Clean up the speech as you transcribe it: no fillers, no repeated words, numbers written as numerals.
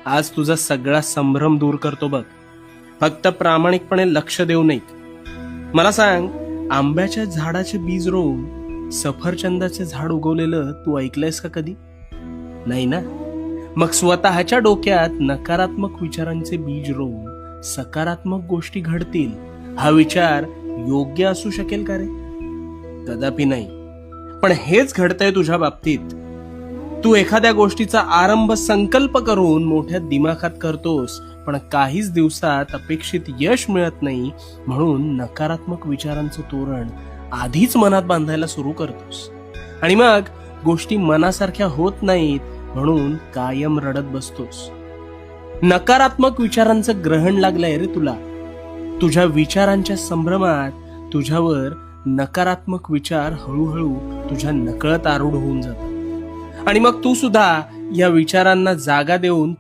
आज तुझा सगळा संभ्रम दूर करतो बघ. फक्त प्रामाणिकपणे लक्ष देऊ नये. मला सांग, आंब्याच्या झाडाचे बीज रोवून सफरचंदाचे झाड उगवलेलं तू ऐकलंयस का कधी? नाही ना. मग स्वतःच्या डोक्यात नकारात्मक विचारांचे बीज रोवून सकारात्मक गोष्टी घडतील हा विचार योग्य असू शकेल का रे? कदापि नाही. पण हेच घडतंय तुझ्या बाबतीत. तू एखाद्या गोष्टीचा आरंभ संकल्प करून मोठ्या दिमाखात करतोस, पण काहीच दिवसात अपेक्षित यश मिळत नाही, म्हणून नकारात्मक विचारांचं तोरण आधीच मनात बांधायला सुरू करतोस. आणि मग गोष्टी मनासारख्या होत नाहीत, म्हणून कायम रडत बसतोस. नकारात्मक विचारांचं ग्रहण लागलंय रे तुला. तुझ्या विचारांच्या संभ्रमात तुझ्यावर नकारात्मक विचार हळूहळू तुझ्या नकळत आरूढ होऊन जातात. आणि मग तू सुद्धा या विचारांना जागा देऊन